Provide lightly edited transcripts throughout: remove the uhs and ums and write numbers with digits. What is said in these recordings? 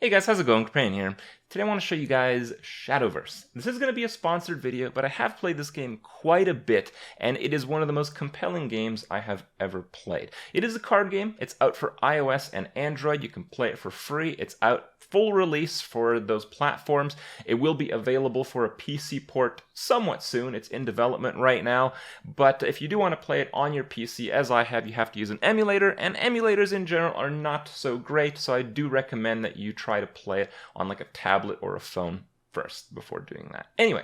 Hey guys, how's it going? Kripp here. Today I want to show you guys Shadowverse. This is going to be a sponsored video, but I have played this game quite a bit, and it is one of the most compelling games I have ever played. It is a card game. It's out for iOS and Android. You can play it for free. It's out full release for those platforms. It will be available for a PC port somewhat soon. It's in development right now, but if you do want to play it on your PC, as I have, you have to use an emulator, and emulators in general are not so great, so I do recommend that you try to play it on like a tablet or a phone first before doing that. Anyway,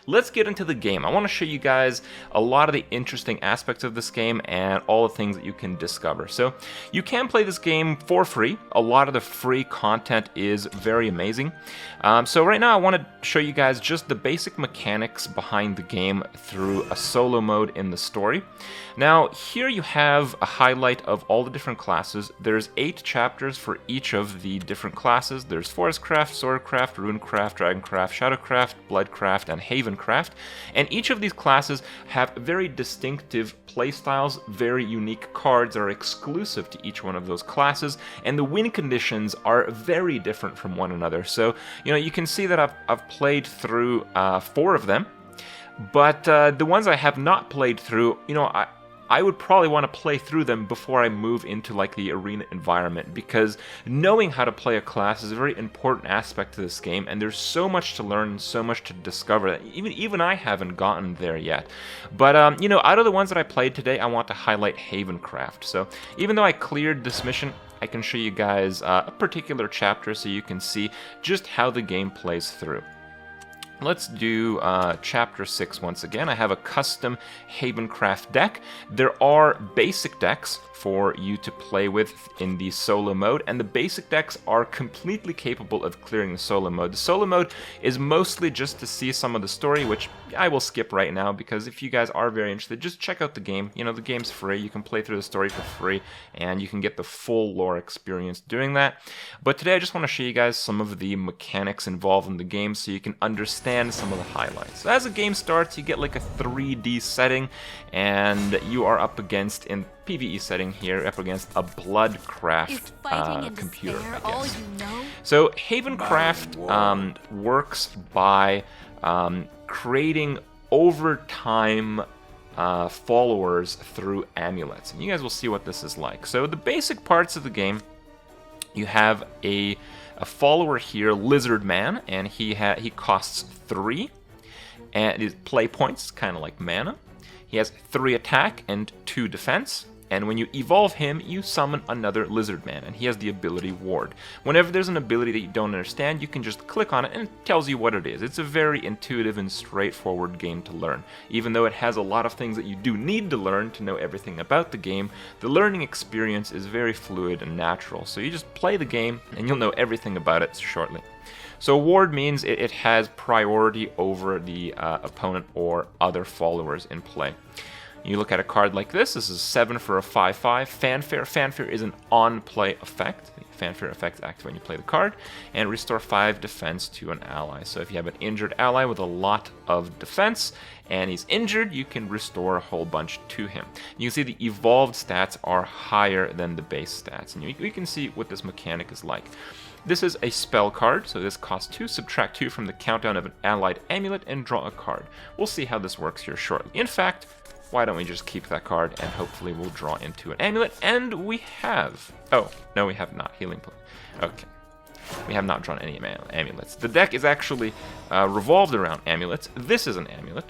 let's get into the game. I want to show you guys a lot of the interesting aspects of this game and all the things that you can discover. So you can play this game for free. A lot of the free content is very amazing. So right now I want to show you guys just the basic mechanics behind the game through a solo mode in the story. Now here you have a highlight of all the different classes. There's 8 chapters for each of the different classes. There's Forestcraft, Swordcraft, Runecraft, Dragoncraft, Shadowcraft, Bloodcraft, and Havencraft, and each of these classes have very distinctive playstyles. Very unique cards are exclusive to each one of those classes, and the win conditions are very different from one another. So, you can see that I've played through 4 of them, but the ones I have not played through, I would probably want to play through them before I move into like the arena environment, because knowing how to play a class is a very important aspect to this game, and there's so much to learn and so much to discover that even I haven't gotten there yet. But out of the ones that I played today, I want to highlight Havencraft. So even though I cleared this mission, I can show you guys a particular chapter so you can see just how the game plays through. Let's do Chapter 6 once again. I have a custom Havencraft deck. There are basic decks for you to play with in the solo mode, and the basic decks are completely capable of clearing the solo mode. The solo mode is mostly just to see some of the story, which I will skip right now, because if you guys are very interested, just check out the game. The game's free. You can play through the story for free, and you can get the full lore experience doing that. But today I just want to show you guys some of the mechanics involved in the game so you can understand some of the highlights. So as the game starts, you get like a 3D setting, and you are up against, in PvE setting here, up against a Bloodcraft computer, I guess. So Havencraft works by creating over time followers through amulets, and you guys will see what this is like. So the basic parts of the game, you have a follower here, Lizard Man, and he costs 3, and his play points, kind of like mana. He has 3 attack and 2 defense, and when you evolve him, you summon another Lizard Man, and he has the ability Ward. Whenever there's an ability that you don't understand, you can just click on it and it tells you what it is. It's a very intuitive and straightforward game to learn. Even though it has a lot of things that you do need to learn to know everything about the game, the learning experience is very fluid and natural. So you just play the game and you'll know everything about it shortly. So Ward means it has priority over the opponent or other followers in play. You look at a card like this. This is 7 for a 5/5. Fanfare. Fanfare is an on-play effect. The Fanfare effect activates when you play the card, and restore 5 defense to an ally. So if you have an injured ally with a lot of defense and he's injured, you can restore a whole bunch to him. You can see the evolved stats are higher than the base stats, and you can see what this mechanic is like. This is a spell card, so this costs 2, subtract 2 from the countdown of an allied amulet, and draw a card. We'll see how this works here shortly. In fact, why don't we just keep that card, and hopefully we'll draw into an amulet, and we have. Oh, no, we have not. Healing play. Okay. We have not drawn any amulets. The deck is actually revolved around amulets. This is an amulet.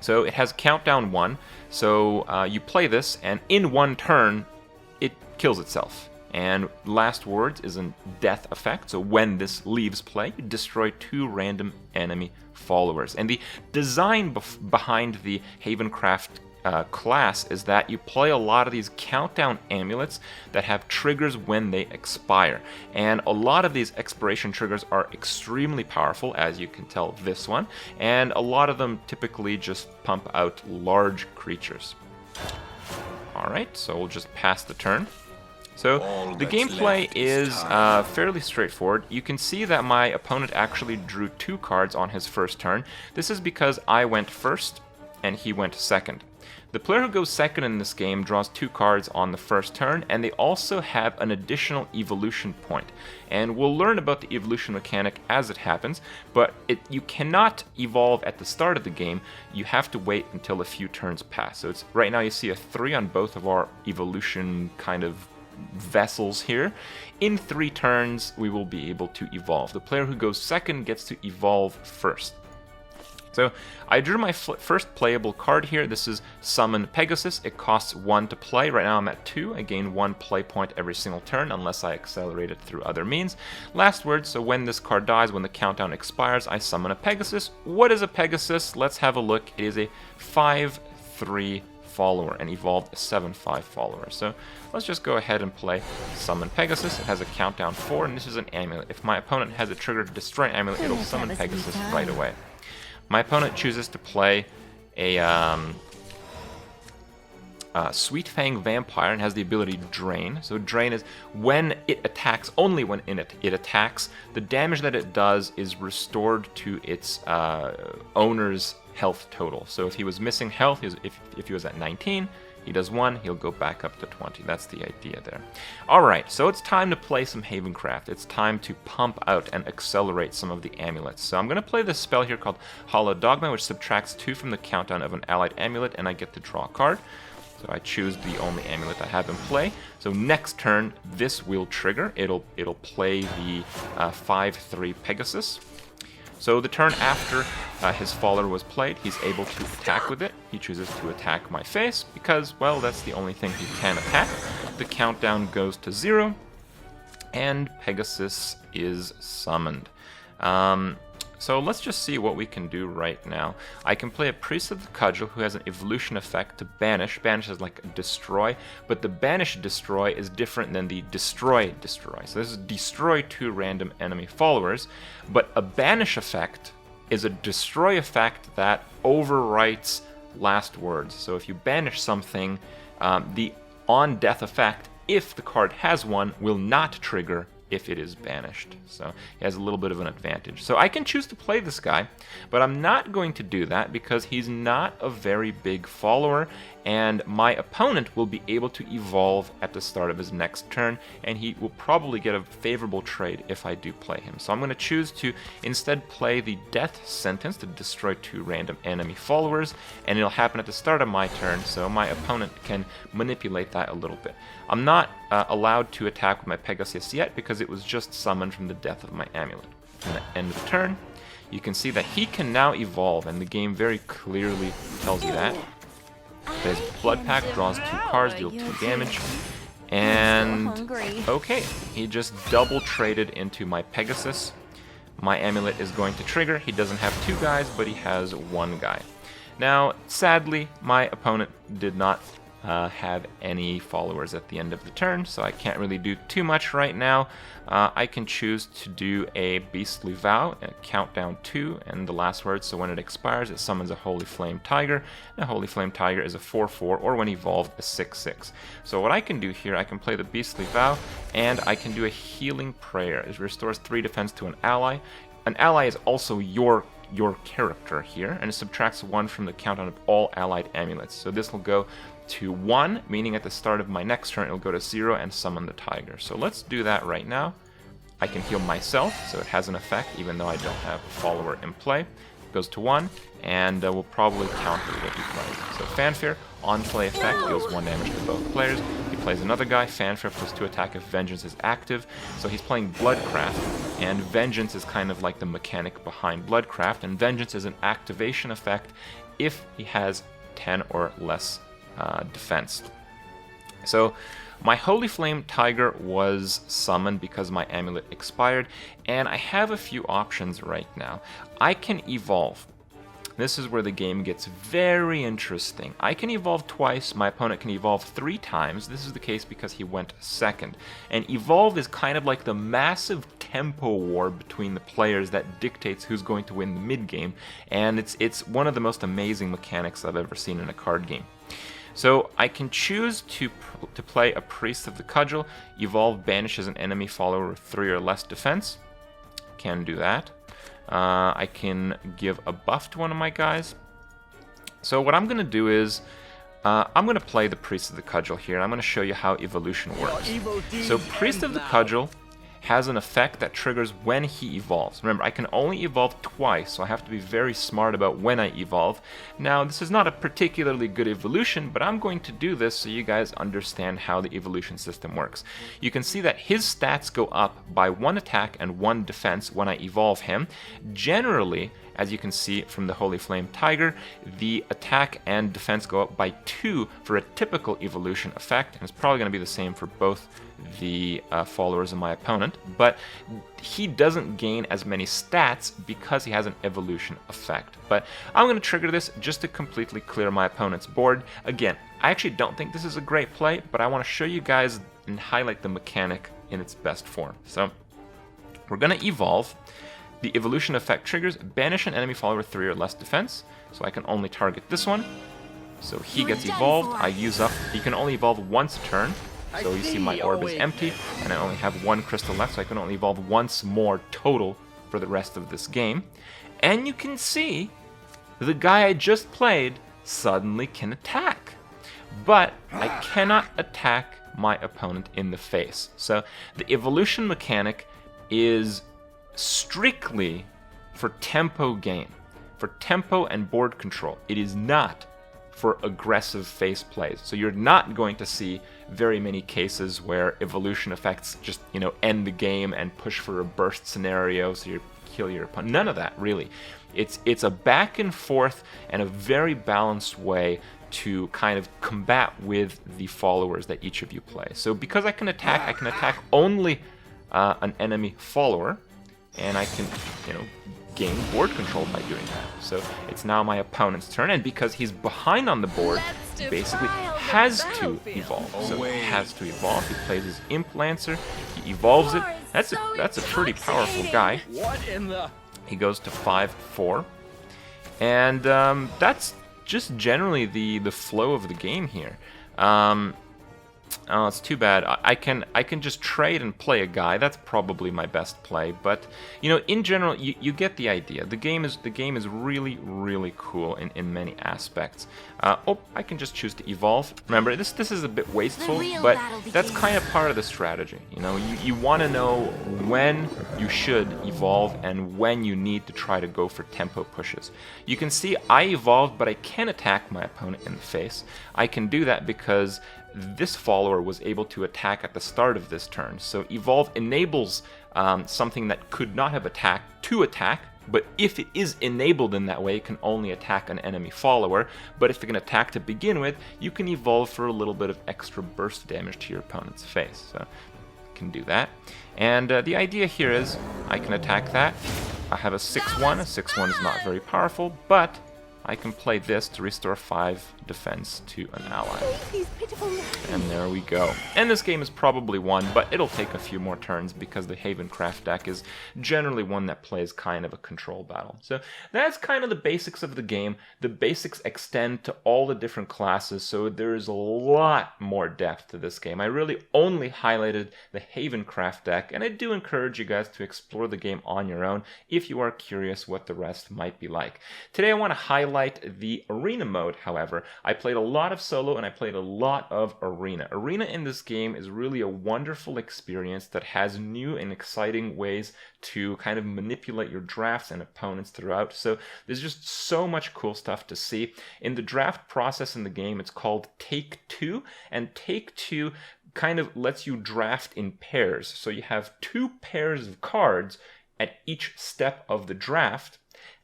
So it has countdown 1, so you play this, and in 1 turn, it kills itself. And last words is a death effect, so when this leaves play, you destroy 2 random enemy followers. And the design behind the Havencraft class is that you play a lot of these countdown amulets that have triggers when they expire. And a lot of these expiration triggers are extremely powerful, as you can tell this one, and a lot of them typically just pump out large creatures. Alright, so we'll just pass the turn. So the gameplay is fairly straightforward. You can see that my opponent actually drew 2 cards on his first turn. This is because I went first and he went second. The player who goes second in this game draws 2 cards on the first turn, and they also have an additional evolution point. And we'll learn about the evolution mechanic as it happens, but you cannot evolve at the start of the game. You have to wait until a few turns pass. So it's right now you see a 3 on both of our evolution kind of vessels here. In 3 turns, we will be able to evolve. The player who goes second gets to evolve first. So I drew my first playable card here. This is Summon Pegasus. It costs 1 to play. Right now I'm at 2. I gain 1 play point every single turn unless I accelerate it through other means. Last word, so when this card dies, when the countdown expires, I summon a Pegasus. What is a Pegasus? Let's have a look. It is a 5/3 follower, and evolved a 7/5 follower. So let's just go ahead and play Summon Pegasus. It has a countdown 4, and this is an amulet. If my opponent has a trigger to destroy an amulet, it'll summon Pegasus right away. My opponent chooses to play a Sweet Fang Vampire and has the ability to Drain. So Drain is when it attacks, only when it attacks, the damage that it does is restored to its owner's health total. So if he was missing health, if he was at 19, he does 1, he'll go back up to 20. That's the idea there. Alright, so it's time to play some Havencraft. It's time to pump out and accelerate some of the amulets. So I'm going to play this spell here called Hollow Dogma, which subtracts 2 from the countdown of an allied amulet, and I get to draw a card. So I choose the only amulet I have in play. So next turn, this will trigger. It'll play the 5/3 Pegasus. So the turn after his follower was played, he's able to attack with it. He chooses to attack my face because, well, that's the only thing he can attack. The countdown goes to 0, and Pegasus is summoned. So let's just see what we can do right now. I can play a Priest of the Cudgel who has an evolution effect to banish. Banish is like destroy, but the banish destroy is different than the destroy. So this is destroy 2 random enemy followers, but a banish effect is a destroy effect that overwrites last words. So if you banish something, the on death effect, if the card has one, will not trigger if it is banished. So he has a little bit of an advantage. So I can choose to play this guy, but I'm not going to do that because he's not a very big follower, and my opponent will be able to evolve at the start of his next turn, and he will probably get a favorable trade if I do play him. So I'm going to choose to instead play the Death Sentence to destroy 2 random enemy followers, and it'll happen at the start of my turn, so my opponent can manipulate that a little bit. I'm not allowed to attack with my Pegasus yet because it was just summoned from the death of my amulet. At the end of the turn, you can see that he can now evolve, and the game very clearly tells you that. His Blood Pack draws 2 cards, deal 2 damage, and okay, he just double traded into my Pegasus. My amulet is going to trigger. He doesn't have 2 guys, but he has 1 guy. Now, sadly, my opponent did not have any followers at the end of the turn, so I can't really do too much right now. I can choose to do a Beastly Vow, and count down 2, and the last word, so when it expires, it summons a Holy Flame Tiger. And a Holy Flame Tiger is a 4/4, or when evolved, a 6/6. So what I can do here, I can play the Beastly Vow, and I can do a Healing Prayer. It restores 3 defense to an ally. An ally is also your character here, and it subtracts 1 from the countdown of all allied amulets. So this will go to 1, meaning at the start of my next turn it'll go to 0 and summon the tiger. So let's do that right now. I can heal myself, so it has an effect even though I don't have a follower in play. It goes to 1, and we'll probably counter what he plays. So Fanfare, on play effect, deals 1 damage to both players. He plays another guy, Fanfare plus 2 attack if Vengeance is active. So he's playing Bloodcraft, and Vengeance is kind of like the mechanic behind Bloodcraft, and Vengeance is an activation effect if he has 10 or less defense. So my Holy Flame Tiger was summoned because my amulet expired, and I have a few options right now. I can evolve. This is where the game gets very interesting. I can evolve twice, my opponent can evolve 3 times. This is the case because he went second. And evolve is kind of like the massive tempo war between the players that dictates who's going to win the mid-game, and it's one of the most amazing mechanics I've ever seen in a card game. So I can choose to play a Priest of the Cudgel. Evolve banishes an enemy follower with 3 or less defense. Can do that. I can give a buff to one of my guys. So what I'm going to do is I'm going to play the Priest of the Cudgel here, and I'm going to show you how evolution works. So Priest of the Cudgel has an effect that triggers when he evolves. Remember, I can only evolve twice, so I have to be very smart about when I evolve. Now, this is not a particularly good evolution, but I'm going to do this so you guys understand how the evolution system works. You can see that his stats go up by 1 attack and 1 defense when I evolve him. Generally, as you can see from the Holy Flame Tiger, the attack and defense go up by 2 for a typical evolution effect, and it's probably going to be the same for both the followers of my opponent, but he doesn't gain as many stats because he has an evolution effect. But I'm going to trigger this just to completely clear my opponent's board. Again, I actually don't think this is a great play, but I want to show you guys and highlight the mechanic in its best form. So we're going to evolve. The evolution effect triggers banish an enemy follower with 3 or less defense, so I can only target this one. So he gets evolved, I use up, he can only evolve once a turn. So you see my orb is empty, and I only have 1 crystal left, so I can only evolve once more total for the rest of this game. And you can see the guy I just played suddenly can attack. But I cannot attack my opponent in the face. So the evolution mechanic is strictly for tempo gain, for tempo and board control. It is not for aggressive face plays. So you're not going to see very many cases where evolution effects just, end the game and push for a burst scenario so you kill your opponent. None of that, really. It's a back and forth and a very balanced way to kind of combat with the followers that each of you play. So because I can attack only an enemy follower, and I can, gain board control by doing that. So it's now my opponent's turn, and because he's behind on the board, he basically has to evolve. So he has to evolve. He plays his Imp Lancer, he evolves it. That's a pretty powerful guy. He goes to 5/4, and that's just generally the flow of the game here. Oh, it's too bad. I can just trade and play a guy. That's probably my best play. But in general, you get the idea. The game is really, really cool in many aspects. I can just choose to evolve. Remember, this is a bit wasteful, but that's kind of part of the strategy. You want to know when you should evolve and when you need to try to go for tempo pushes. You can see I evolved, but I can attack my opponent in the face. I can do that because this follower was able to attack at the start of this turn. So evolve enables something that could not have attacked to attack, but if it is enabled in that way, it can only attack an enemy follower. But if it can attack to begin with, you can evolve for a little bit of extra burst damage to your opponent's face. So you can do that. And the idea here is I can attack that. I have a 6/1. A 6/1 is not very powerful, but I can play this to restore 5 defense to an ally. And there we go. And this game is probably won, but it'll take a few more turns because the Havencraft deck is generally one that plays kind of a control battle. So that's kind of the basics of the game. The basics extend to all the different classes, so there's a lot more depth to this game. I really only highlighted the Havencraft deck, and I do encourage you guys to explore the game on your own if you are curious what the rest might be like. Today I want to highlight the arena mode, however. I played a lot of solo and I played a lot of arena. Arena in this game is really a wonderful experience that has new and exciting ways to kind of manipulate your drafts and opponents throughout. So there's just so much cool stuff to see. In the draft process in the game, it's called Take Two, and Take Two kind of lets you draft in pairs. So you have 2 pairs of cards at each step of the draft,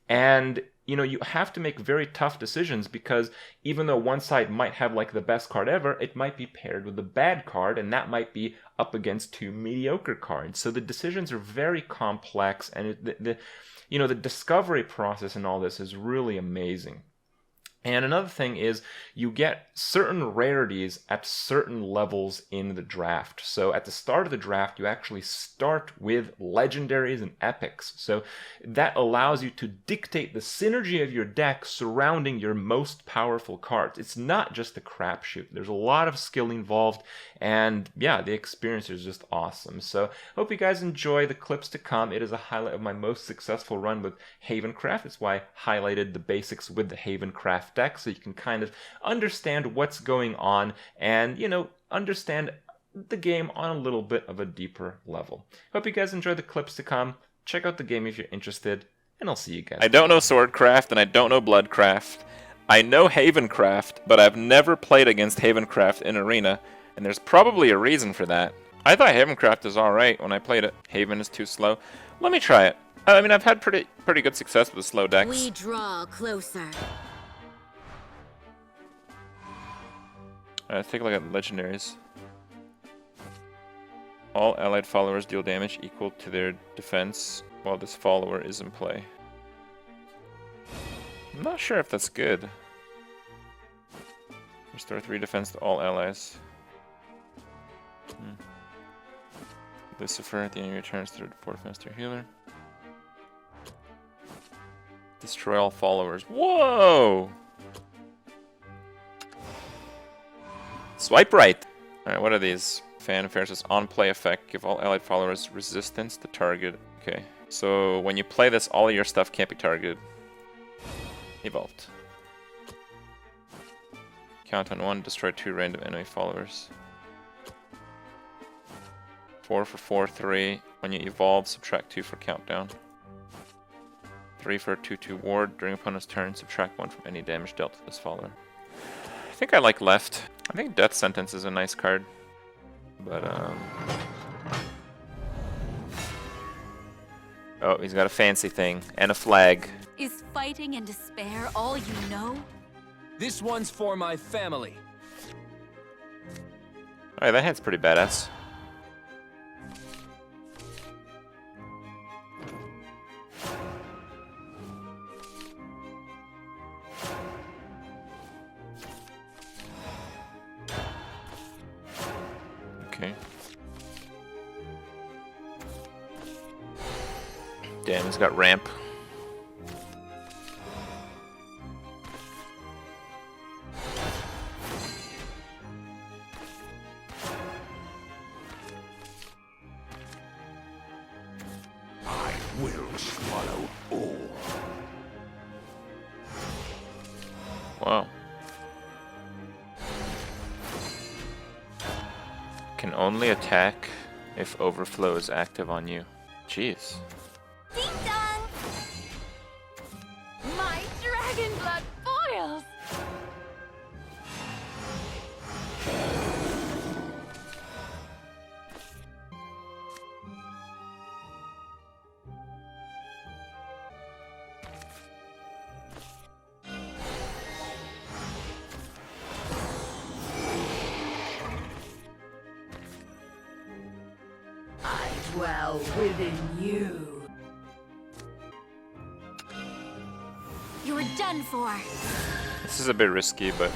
and you have to make very tough decisions because even though one side might have like the best card ever, it might be paired with a bad card, and that might be up against 2 mediocre cards. So the decisions are very complex, and the discovery process in all this is really amazing. And another thing is you get certain rarities at certain levels in the draft. So at the start of the draft, you actually start with legendaries and epics. So that allows you to dictate the synergy of your deck surrounding your most powerful cards. It's not just a crapshoot. There's a lot of skill involved, and yeah, the experience is just awesome. So hope you guys enjoy the clips to come. It is a highlight of my most successful run with Havencraft. That's why I highlighted the basics with the Havencraft deck so you can kind of understand what's going on and, you know, understand the game on a little bit of a deeper level. Hope you guys enjoy the clips to come. Check out the game if you're interested, and I'll see you guys. I don't know Swordcraft, and I don't know Bloodcraft. I know Havencraft, but I've never played against Havencraft in Arena, and there's probably a reason for that. I thought Havencraft is alright when I played it. Haven is too slow. Let me try it. I mean, I've had pretty good success with the slow decks. We draw closer. Take a look at legendaries. All allied followers deal damage equal to their defense while this follower is in play. I'm not sure if that's good. Restore 3 defense to all allies. Lucifer at the end of your turn is 3rd 4th Master Healer. Destroy all followers. Whoa! Swipe right! Alright, what are these? Fanfare says on play effect. Give all allied followers resistance to target. Okay, so when you play this, all of your stuff can't be targeted. Evolved. Count on 1, destroy 2 random enemy followers. 4 for 4, 3. When you evolve, subtract 2 for countdown. 3 for a 2/2 ward. During opponent's turn, subtract 1 from any damage dealt to this follower. I think I like left. I think Death Sentence is a nice card. But, oh, he's got a fancy thing. And a flag. Is fighting and despair all you know? This one's for my family. Alright, that hand's pretty badass. Okay. Damn, he's got ramp. I will swallow all. Wow. Can only attack if overflow is active on you. Jeez. Ding dong! My dragon blood boils! I dwell within you. You're done for. This is a bit risky, but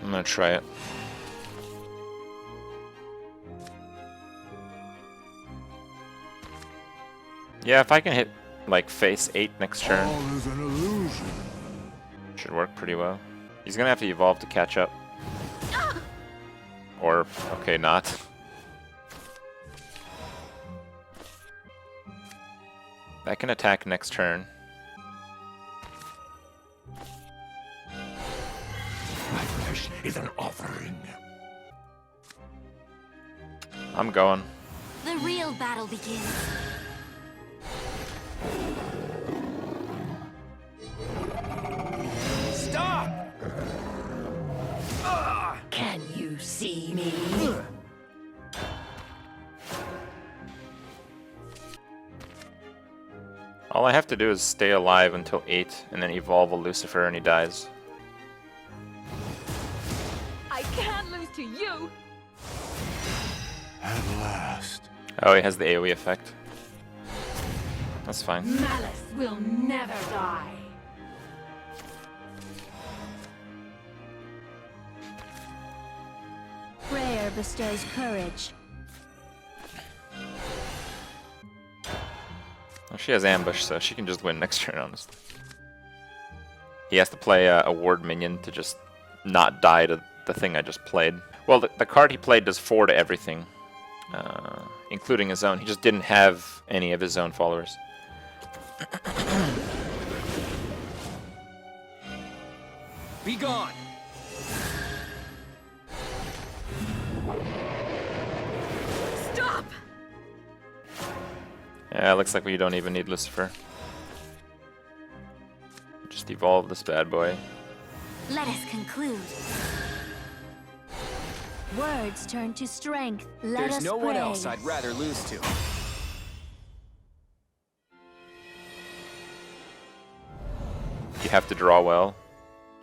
I'm gonna try it. Yeah, if I can hit like face 8 next turn, All is an illusion. should work pretty well. He's gonna have to evolve to catch up. Or, okay, not. I can attack next turn. My flesh is an offering. I'm going. The real battle begins. Stop! Can you see me? All I have to do is stay alive until 8, and then evolve a Lucifer and he dies. I can't lose to you! At last. Oh, he has the AoE effect. That's fine. Malice will never die. Prayer bestows courage. Well, she has ambush, so she can just win next turn, honestly. He has to play a ward minion to just not die to the thing I just played. Well, the card he played does 4 to everything. including his own. He just didn't have any of his own followers. Be gone! Stop! Yeah, looks like we don't even need Lucifer. Just evolve this bad boy. Let us conclude. Words turn to strength. Let There's us no pray. one else I'd rather lose to. You have to draw well.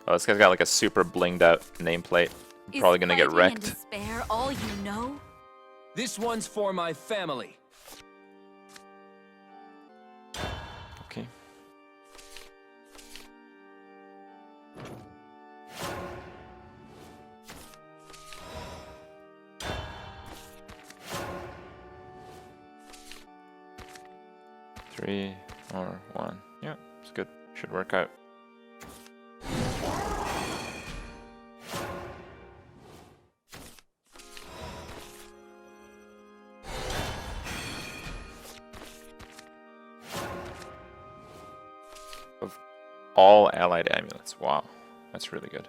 Oh, this guy's got like a super blinged out nameplate. I'm Is probably gonna get fighting wrecked. and despair all you know? This one's for my family. Okay. Three or one. Yeah, it's good. Should work out. Of all allied amulets. Wow, that's really good.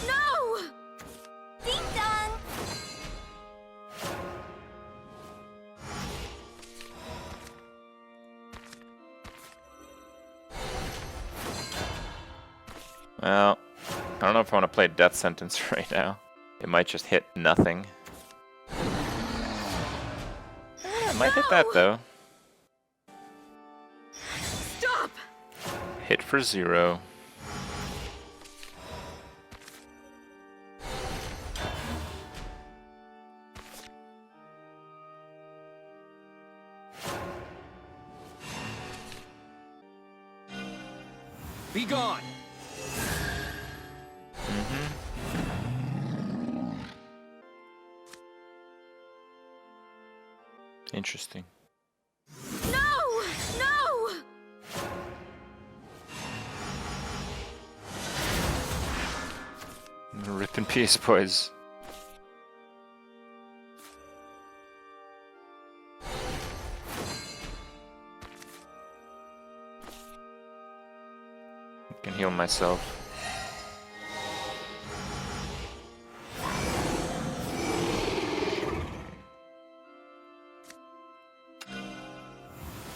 No! Ding dong! Well, I don't know if I want to play Death Sentence right now. It might just hit nothing. It might hit that though. Stop! Hit for 0. Be gone! Interesting. No! No! Rip in peace, boys. I can heal myself.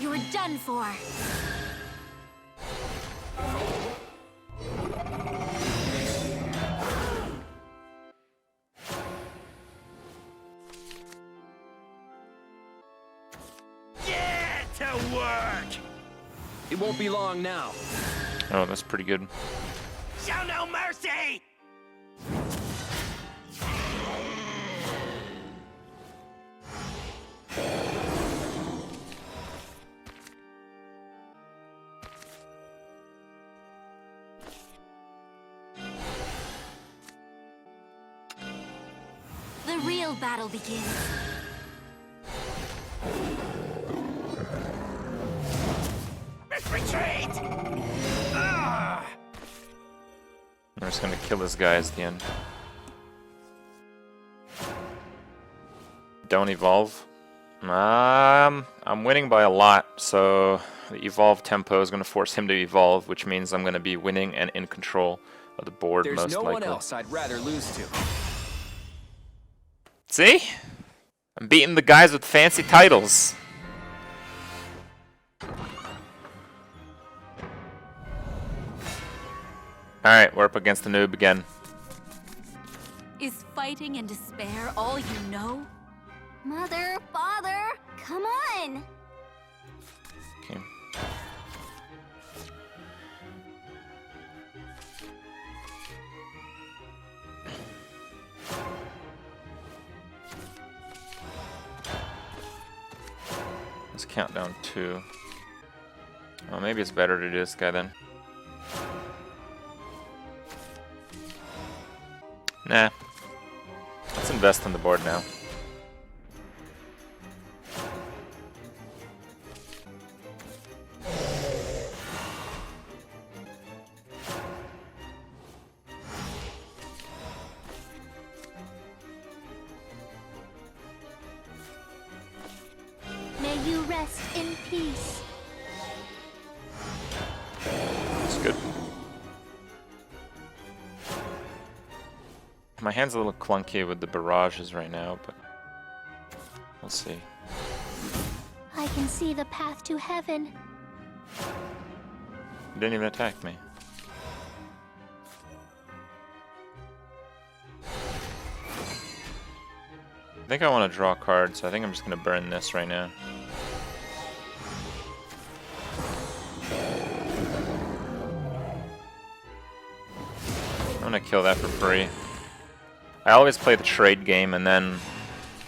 You're done for. Get to work! It won't be long now. Oh, that's pretty good. Show no mercy! The real battle begins. Let's retreat! Ah! I'm just gonna kill this guy at the end. Don't evolve. I'm winning by a lot, so the evolve tempo is gonna force him to evolve, which means I'm gonna be winning and in control of the board There's most no likely. one else I'd rather lose to. See? I'm beating the guys with fancy titles. Alright, we're up against the noob again. Is fighting and despair all you know? Mother, father, come on! Okay. Let's count down 2. Well, maybe it's better to do this guy then. Nah. Let's invest on the board now. you rest in peace. That's good. My hand's a little clunky with the barrages right now, but we'll see. I can see the path to heaven. He didn't even attack me. I think I want to draw a card, so I think I'm just going to burn this right now. I'm going to kill that for free. I always play the trade game, and then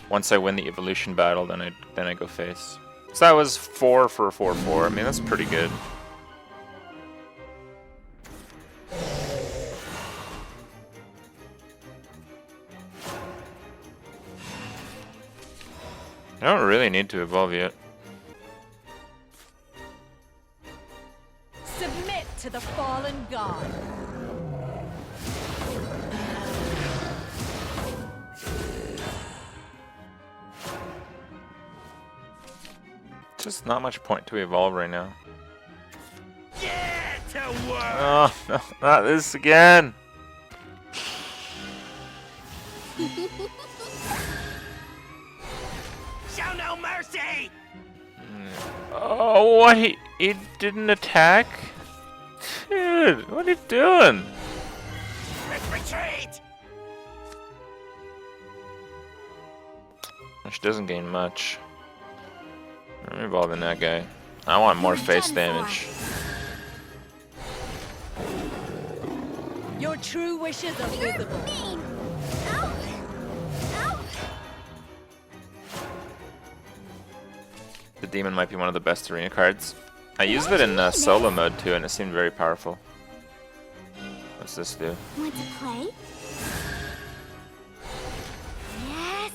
once I win the evolution battle, then I go face. So that was 4 for a 4/4. I mean, that's pretty good. I don't really need to evolve yet. Submit to the fallen god. Just not much point to evolve right now. Get to work! Oh, no, not this again! Show no mercy! Oh, what? He didn't attack? Dude, what are you doing? Retreat! Which doesn't gain much. I'm evolving that guy. I want more face damage. Your true wishes are visible. Mean! Ow! Ow! The demon might be one of the best arena cards. I used it in solo mode too, and it seemed very powerful. What's this do? Want to play? Yes!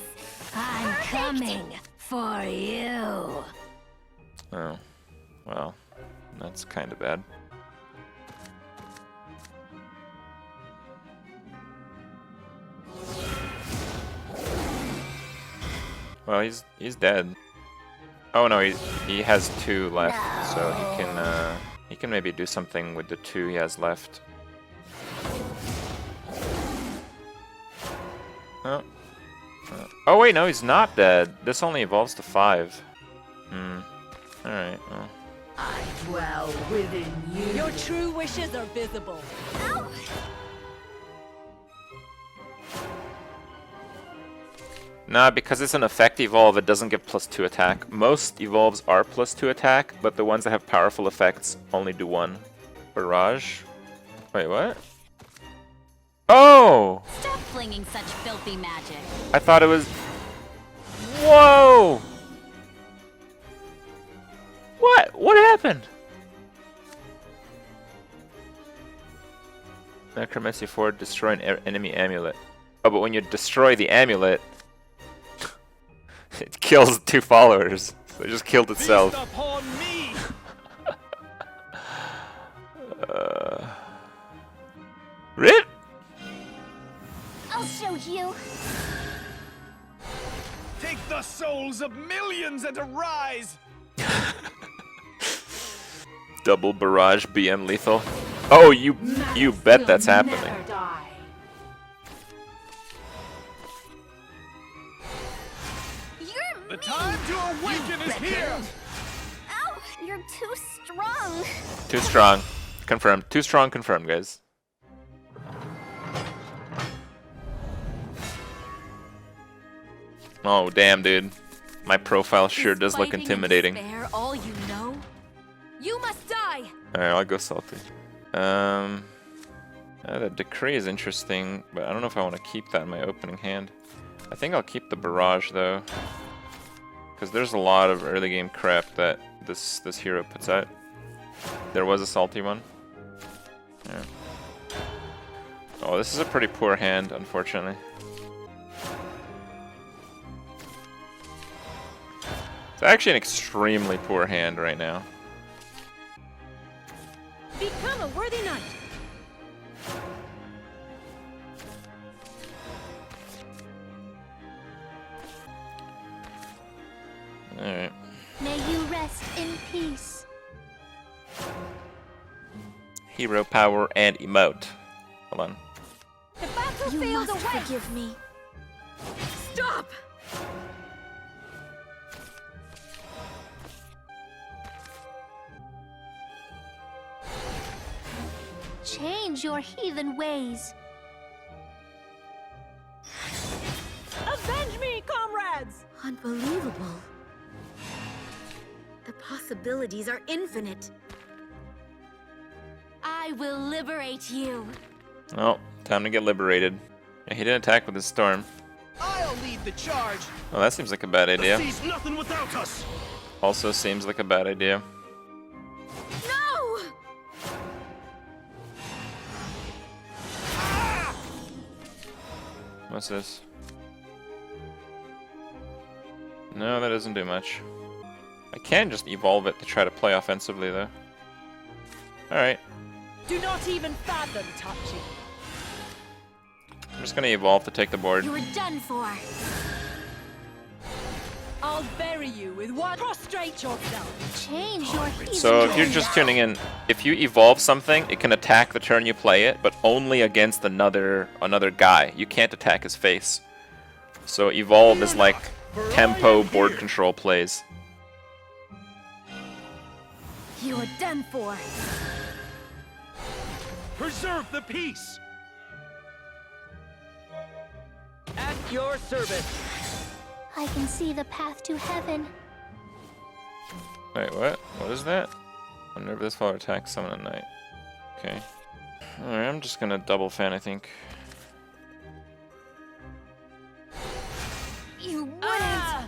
I'm coming for you. Oh, well, that's kind of bad. Well, he's dead. Oh no, he has 2 left, so he can maybe do something with the 2 he has left. Oh. Oh wait, no, he's not dead. This only evolves to 5. Alright, well. I dwell within you. Your true wishes are visible. Ow! Nah, because it's an effect evolve, it doesn't give +2 attack. Most evolves are +2 attack, but the ones that have powerful effects only do 1. Barrage? Wait, what? Oh! Stop flinging such filthy magic. I thought it was... Whoa! What? What happened? Necromancy 4, destroy an enemy amulet. Oh, but when you destroy the amulet, it kills 2 followers. So it just killed itself. Feast upon me! Rip! I'll show you. Take the souls of millions and arise! Double barrage BM lethal. Oh, you bet that's happening. Never die. You're The time to awaken is here! Ow! You're too strong. Too strong. Confirmed. Too strong confirmed, guys. Oh, damn, dude. My profile sure Is does look fighting and intimidating. despair all you know? You must die. Alright, I'll go salty. The decree is interesting, but I don't know if I want to keep that in my opening hand. I think I'll keep the barrage though, because there's a lot of early game crap that this hero puts out. There was a salty one. Yeah. Oh, this is a pretty poor hand, unfortunately. It's actually an extremely poor hand right now. Become a worthy knight. Alright. May peace. Hero power and emote. Hold on. The You battlefield must awaits! forgive me. Stop! Change your heathen ways. Avenge me, comrades! Unbelievable. The possibilities are infinite. I will liberate you. Oh, time to get liberated. Yeah, he didn't attack with his storm. I'll lead the charge. Well, that seems like a bad The idea. sea's nothing without us. Also seems like a bad idea. No! What's this? No, that doesn't do much. I can just evolve it to try to play offensively, though. Alright, Do not even fathom touching. I'm just gonna evolve to take the board. You are done for. I'll bury you with one. Prostrate yourself. Change your heathen So if you're ways. just tuning in, if you evolve something, it can attack the turn you play it, but only against another guy. You can't attack his face. So evolve is like tempo board control plays. You are done for. Preserve the peace. At your service. I can see the path to heaven. Wait, what? What is that? Whenever this follower attacks, summon a knight. Okay. Alright, I'm just gonna double fan, I think. You wouldn't. Ah!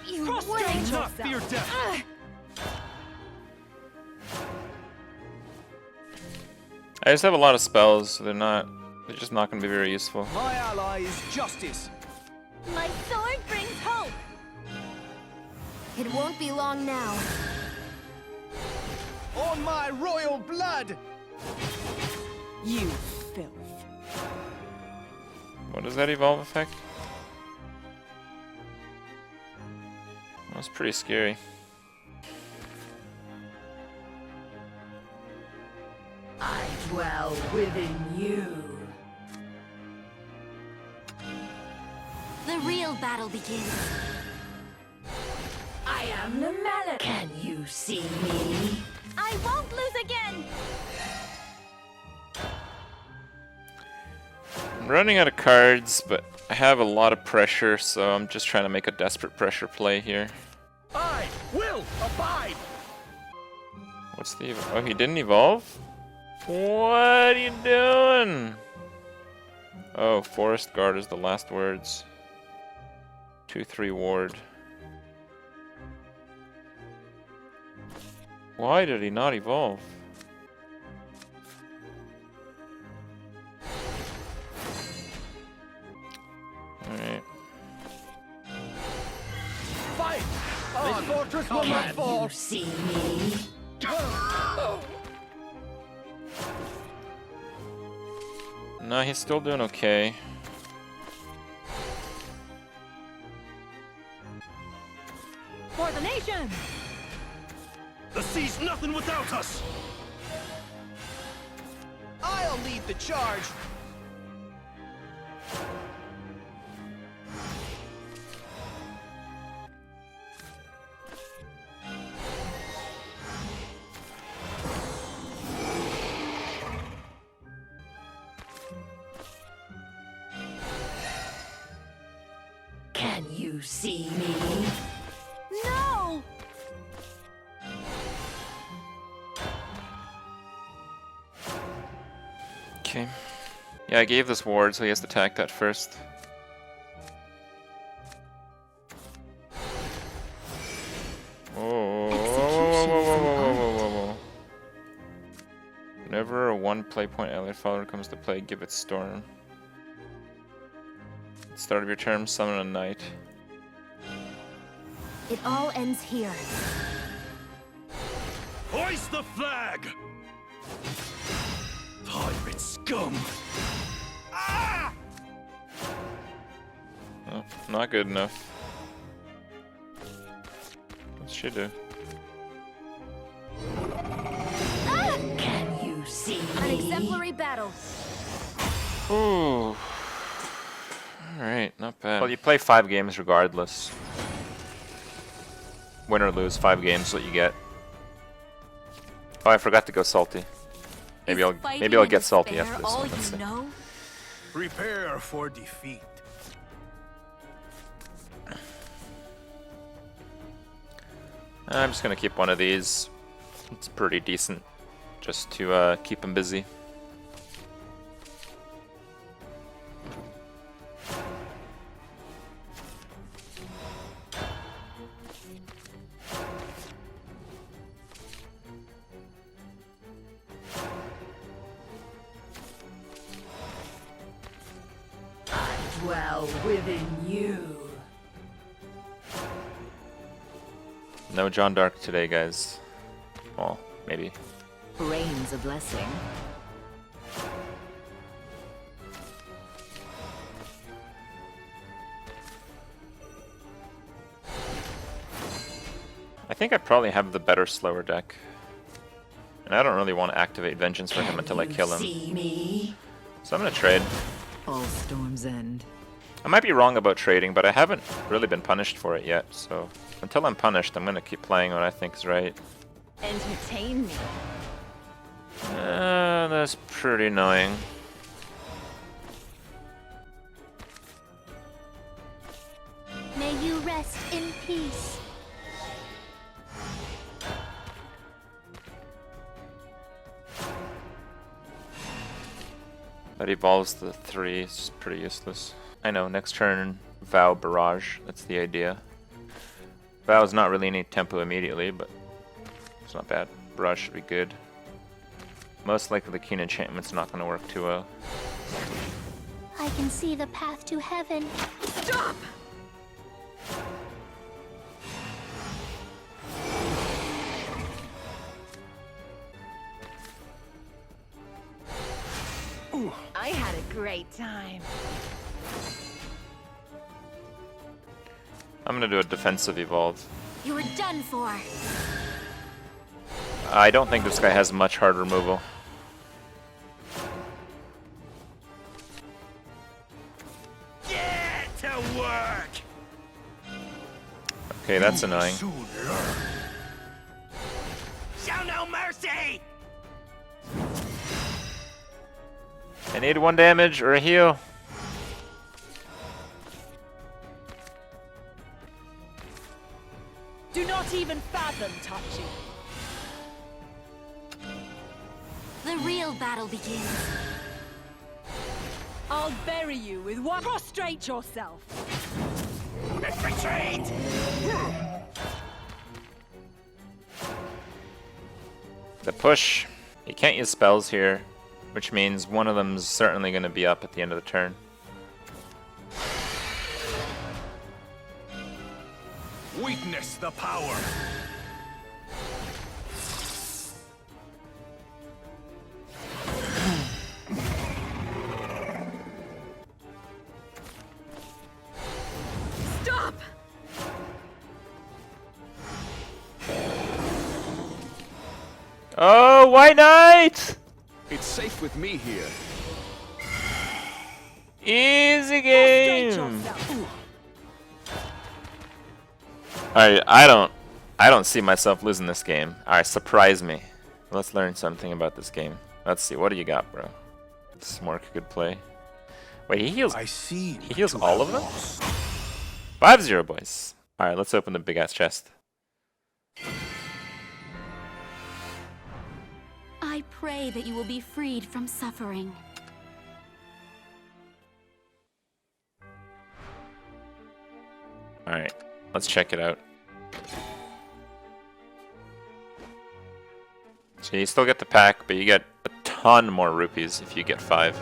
You Prostrate wouldn't. Not fear death. I just have a lot of spells, so they're just not gonna be very useful. My ally is justice. My sword brings hope. It won't be long now. On my royal blood. You filth. What is that evolve effect? That's pretty scary. I dwell within you. The real battle begins. I am the Amulet. Can you see me? I won't lose again. I'm running out of cards, but I have a lot of pressure, so I'm just trying to make a desperate pressure play here. I will abide. What's the oh, he didn't evolve? What are you doing? Oh, Forest Guard is the last words. 2/3 ward. Why did he not evolve? Alright. Fight. This fortress will not fall. See me? No, he's still doing okay. For the nation! The sea's nothing without us. I'll lead the charge. Can you see me? No. Okay. Yeah, I gave this ward, so he has to attack that first. Whoa. Whenever a one play point allied follower comes to play, give it Storm. At the start of your turn, summon a knight. It all ends here. Hoist the flag. Pirate scum. Ah! Oh, not good enough. she do? Can you see An me? exemplary battle. Ooh. Alright, not bad. Well, you play 5 games regardless. Win or lose, 5 games is what you get. Oh, I forgot to go salty. Maybe Is I'll fighting and get salty despair after this all one. Let's you see. know? Prepare for defeat. I'm just gonna keep one of these. It's pretty decent, just to keep him busy. Dwell within you. No John Dark today, guys. Well, maybe. Rain's a blessing. I think I probably have the better slower deck. And I don't really want to activate Vengeance for him until I kill him. See me? So I'm gonna trade. All storms end. I might be wrong about trading, but I haven't really been punished for it yet, so until I'm punished, I'm gonna keep playing what I think is right. Entertain me. That's pretty annoying. May you rest in peace. That evolves the 3, it's pretty useless. I know, next turn, Vow Barrage, that's the idea. Vow's not really any tempo immediately, but it's not bad. Barrage should be good. Most likely the Keen Enchantment's not going to work too well. I can see the path to heaven. Stop! I had a great time. I'm going to do a defensive evolve. You were done for. I don't think this guy has much hard removal. Get to work. Okay, that's annoying. Soon learn. Show no mercy. I need 1 damage or a heal. Do not even fathom touching. The real battle begins. I'll bury you with one. Prostrate yourself. Retreat. The push. You can't use spells here, which means one of them's certainly going to be up at the end of the turn. Witness the power. Stop! Oh, White Knight! It's safe with me here. Easy Prostrate game! yourself. Alright, I don't see myself losing this game. Alright, surprise me. Let's learn something about this game. Let's see, what do you got, bro? Smork could play. Wait, he heals I see. he heals all of them? 5-0, boys. Alright, let's open the big ass chest. I pray that you will be freed from suffering. Alright, let's check it out. So you still get the pack, but you get a ton more rupees if you get 5.